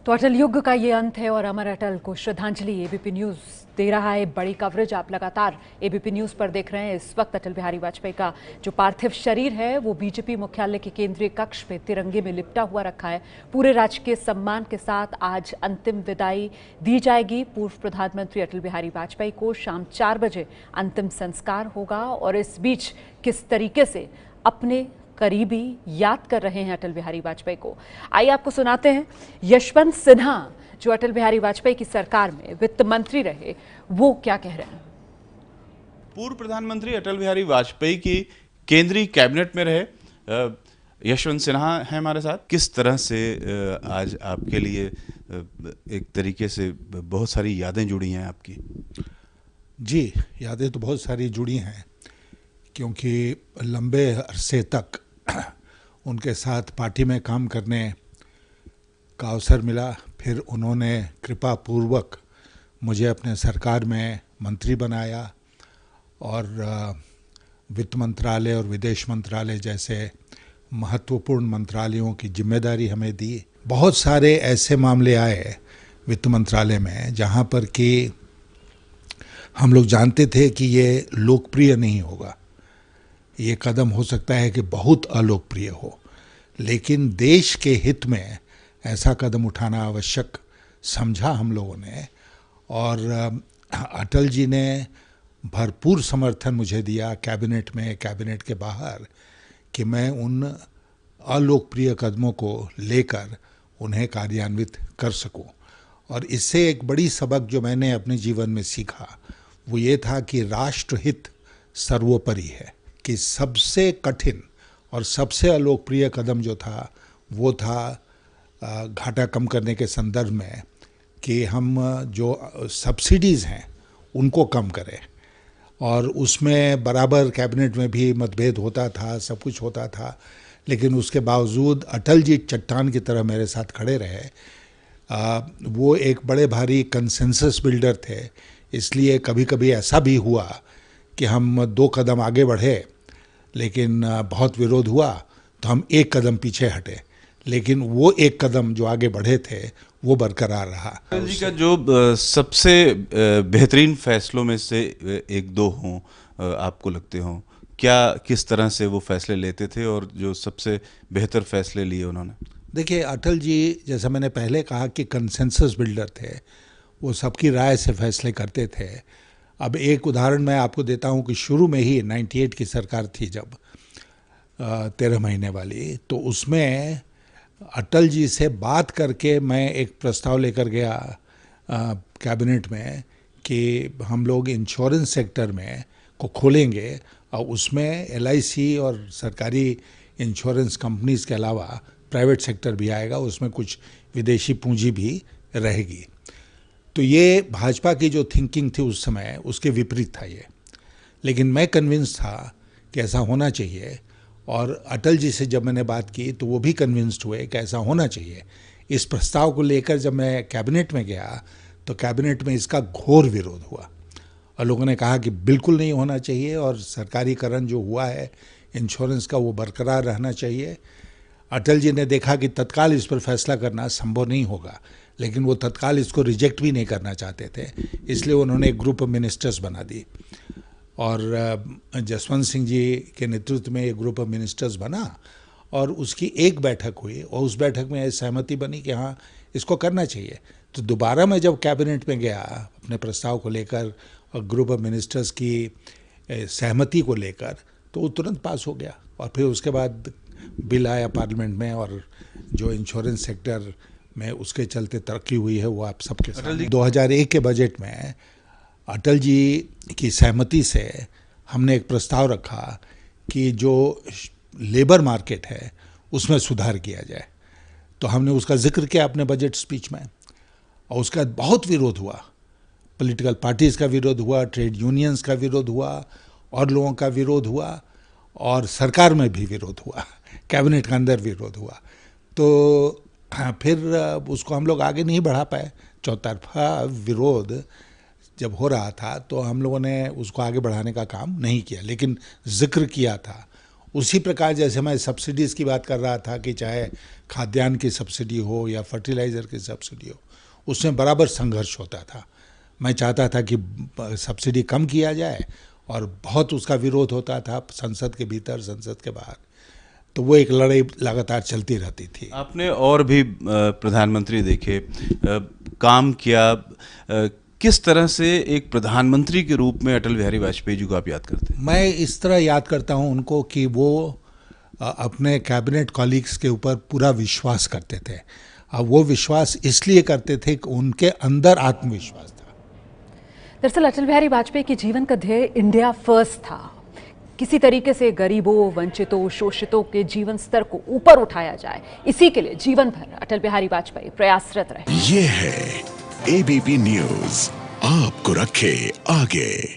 तो अटल युग का ये अंत है और अमर अटल को श्रद्धांजलि एबीपी न्यूज दे रहा है। बड़ी कवरेज आप लगातार एबीपी न्यूज पर देख रहे हैं। इस वक्त अटल बिहारी वाजपेयी का जो पार्थिव शरीर है वो बीजेपी मुख्यालय के केंद्रीय कक्ष में तिरंगे में लिपटा हुआ रखा है। पूरे राजकीय सम्मान के साथ आज अंतिम विदाई दी जाएगी। पूर्व प्रधानमंत्री अटल बिहारी वाजपेयी को शाम 4 बजे अंतिम संस्कार होगा और इस बीच किस तरीके से अपने करीबी याद कर रहे हैं अटल बिहारी वाजपेयी को, आइए आपको सुनाते हैं। यशवंत सिन्हा जो अटल बिहारी वाजपेयी की सरकार में वित्त मंत्री रहे, वो क्या कह रहे हैं। पूर्व प्रधानमंत्री अटल बिहारी वाजपेयी की केंद्रीय कैबिनेट में रहे यशवंत सिन्हा हैं हमारे साथ। किस तरह से आज आपके लिए एक तरीके से बहुत सारी यादें जुड़ी हैं आपकी? जी, यादें तो बहुत सारी जुड़ी हैं क्योंकि लंबे अरसे तक उनके साथ पार्टी में काम करने का अवसर मिला। फिर उन्होंने कृपा पूर्वक मुझे अपने सरकार में मंत्री बनाया और वित्त मंत्रालय और विदेश मंत्रालय जैसे महत्वपूर्ण मंत्रालयों की जिम्मेदारी हमें दी। बहुत सारे ऐसे मामले आए वित्त मंत्रालय में जहां पर कि हम लोग जानते थे कि ये लोकप्रिय नहीं होगा, ये कदम हो सकता है कि बहुत अलोकप्रिय हो, लेकिन देश के हित में ऐसा कदम उठाना आवश्यक समझा हम लोगों ने। और अटल जी ने भरपूर समर्थन मुझे दिया कैबिनेट में, कैबिनेट के बाहर, कि मैं उन अलोकप्रिय कदमों को लेकर उन्हें कार्यान्वित कर सकूं। और इससे एक बड़ी सबक जो मैंने अपने जीवन में सीखा वो ये था कि राष्ट्रहित सर्वोपरि है। कि सबसे कठिन और सबसे अलोकप्रिय कदम जो था वो था घाटा कम करने के संदर्भ में कि हम जो सब्सिडीज़ हैं उनको कम करें। और उसमें बराबर कैबिनेट में भी मतभेद होता था, सब कुछ होता था, लेकिन उसके बावजूद अटल जी चट्टान की तरह मेरे साथ खड़े रहे। वो एक बड़े भारी कंसेंसस बिल्डर थे, इसलिए कभी कभी ऐसा भी हुआ कि हम 2 कदम आगे बढ़े लेकिन बहुत विरोध हुआ तो हम 1 कदम पीछे हटे, लेकिन वो 1 कदम जो आगे बढ़े थे वो बरकरार रहा। अटल जी का जो सबसे बेहतरीन फैसलों में से 1-2 हों आपको लगते हों, क्या किस तरह से वो फैसले लेते थे और जो सबसे बेहतर फैसले लिए उन्होंने? देखिए, अटल जी जैसा मैंने पहले कहा कि कंसेंसस बिल्डर थे, वो सबकी राय से फैसले करते थे। अब एक उदाहरण मैं आपको देता हूं कि शुरू में ही 98 की सरकार थी जब 13 महीने वाली, तो उसमें अटल जी से बात करके मैं एक प्रस्ताव लेकर गया कैबिनेट में कि हम लोग इंश्योरेंस सेक्टर में को खोलेंगे और उसमें LIC और सरकारी इंश्योरेंस कंपनीज़ के अलावा प्राइवेट सेक्टर भी आएगा, उसमें कुछ विदेशी पूंजी भी रहेगी। तो ये भाजपा की जो थिंकिंग थी उस समय उसके विपरीत था ये, लेकिन मैं कन्विंस था कि ऐसा होना चाहिए। और अटल जी से जब मैंने बात की तो वो भी कन्विंस्ड हुए कि ऐसा होना चाहिए। इस प्रस्ताव को लेकर जब मैं कैबिनेट में गया तो कैबिनेट में इसका घोर विरोध हुआ और लोगों ने कहा कि बिल्कुल नहीं होना चाहिए और सरकारीकरण जो हुआ है इंश्योरेंस का वो बरकरार रहना चाहिए। अटल जी ने देखा कि तत्काल इस पर फैसला करना संभव नहीं होगा, लेकिन वो तत्काल इसको रिजेक्ट भी नहीं करना चाहते थे, इसलिए उन्होंने एक ग्रुप ऑफ मिनिस्टर्स बना दी और जसवंत सिंह जी के नेतृत्व में एक ग्रुप ऑफ मिनिस्टर्स बना और उसकी एक बैठक हुई और उस बैठक में सहमति बनी कि हाँ इसको करना चाहिए। तो दोबारा मैं जब कैबिनेट में गया अपने प्रस्ताव को लेकर और ग्रुप ऑफ मिनिस्टर्स की सहमति को लेकर, तो वो तुरंत पास हो गया और फिर उसके बाद बिल आया पार्लियामेंट में और जो इंश्योरेंस सेक्टर में उसके चलते तरक्की हुई है वो आप सबके सामने। 2001 के बजट में अटल जी की सहमति से हमने एक प्रस्ताव रखा कि जो लेबर मार्केट है उसमें सुधार किया जाए। तो हमने उसका जिक्र किया अपने बजट स्पीच में और उसका बहुत विरोध हुआ, पॉलिटिकल पार्टीज़ का विरोध हुआ, ट्रेड यूनियंस का विरोध हुआ और लोगों का विरोध हुआ और सरकार में भी विरोध हुआ, कैबिनेट के अंदर विरोध हुआ। तो फिर उसको हम लोग आगे नहीं बढ़ा पाए। चौतरफा विरोध जब हो रहा था तो हम लोगों ने उसको आगे बढ़ाने का काम नहीं किया, लेकिन जिक्र किया था उसी प्रकार जैसे मैं सब्सिडीज़ की बात कर रहा था कि चाहे खाद्यान्न की सब्सिडी हो या फर्टिलाइज़र की सब्सिडी हो, उसमें बराबर संघर्ष होता था। मैं चाहता था कि सब्सिडी कम किया जाए और बहुत उसका विरोध होता था संसद के भीतर, संसद के बाहर। तो वो एक लड़ाई लगातार चलती रहती थी। आपने और भी प्रधानमंत्री देखे, काम किया, किस तरह से एक प्रधानमंत्री के रूप में अटल बिहारी वाजपेयी जी को आप याद करते हैं? मैं इस तरह याद करता हूं उनको कि वो अपने कैबिनेट कॉलीग्स के ऊपर पूरा विश्वास करते थे। अब वो विश्वास इसलिए करते थे कि उनके अंदर आत्मविश्वास था। दरअसल अटल बिहारी वाजपेयी के जीवन का ध्येय इंडिया फर्स्ट था। किसी तरीके से गरीबों, वंचितों, शोषितों के जीवन स्तर को ऊपर उठाया जाए, इसी के लिए जीवन भर अटल बिहारी वाजपेयी प्रयासरत रहे। ये है एबीपी न्यूज़, आपको रखे आगे।